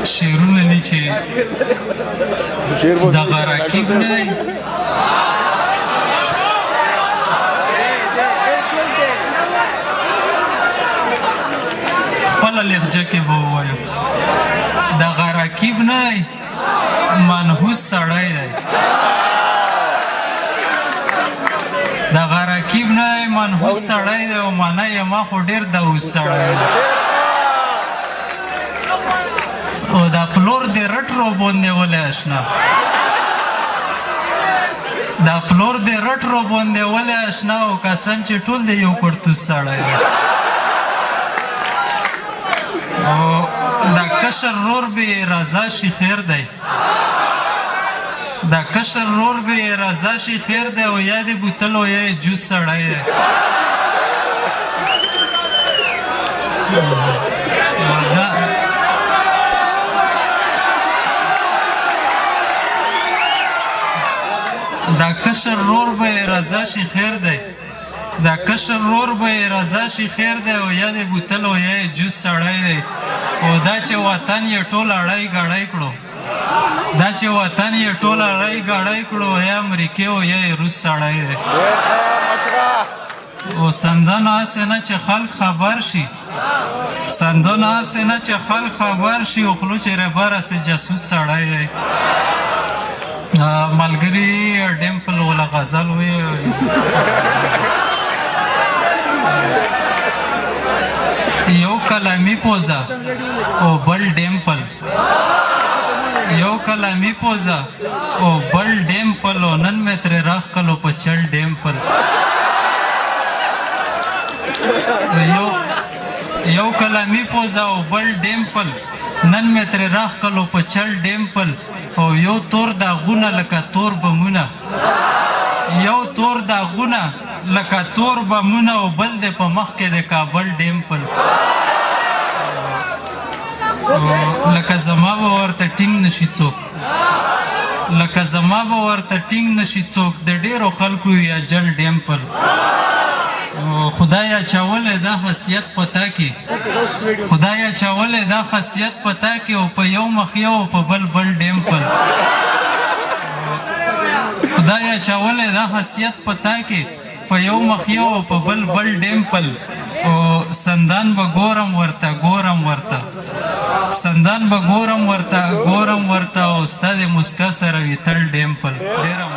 شعرونه دي چې دغه رقیب نه دی خپله لهجه کې به ووایم دغه رقیب نه دی منحوس سړی دی دغه رقیب نه دی منحوس سړی دی او منه یې ما خو ډېر داوس سړی دی او دا پلور دې رټ رو باندې ولی اشنا دا پلور دې رټ رو باندې ولی اشنا او قسم چې ټول دې یو پړتوس سړی دی او دا کشر رور به رضا شي خیر دی دا کشر رور به رضا شي خیر دی او یا دې بوتل او یا یې جوس سړی دی دا کشر رور به رضا شي خیر دی دا کشر رور به رضا شي خیر دی او یا دې بوتل او یا یې جوس سړی دی او دا چې وطن یې ټول اړی ګړی کړو دا چې وطن یې ټول اړی ګړی کړو یا امریکې او یا یې روس سړی دی او سندن هسې نه چې خلک خبر شي سندن هسې نه چې خلک خبر شي او خلو چې ربر هسې جاسوس سړی دی ملګري ډیمپل ولا غزل وی یو کلامي پوزه او بل ډیمپل یو کلامي پوزه او بل ډیمپل او نن مې ترې راښکلو په چل ډیمپل یو کلامي پوزه او بل ډیمپل نن مې ترې راښکلو په چل ډیمپل او یو تور داغونه لکه تور بمونه یو تور داغونه لکه تور بمونه او بل دی په مخ کې د کابل ډیمپل لکه زما به ورته ټینګ نشي څوک لکه زما به ورته ټینګ نشي څوک د ډېرو خلکو یا جل ډیمپل خدایا چاولی دا خاصیت پتا کې خدایا چاولی دا خاصیت پتا کې او په یو مخ یو او په بل بل ډیمپل خدایا چاولی دا خاصیت پتا کې په یو مخ یو او په بل بل ډیمپل او سندان به ګورم ورته سندان به ګورم ورته او ستا د مسکا سره وي تل ډیمپل ډېره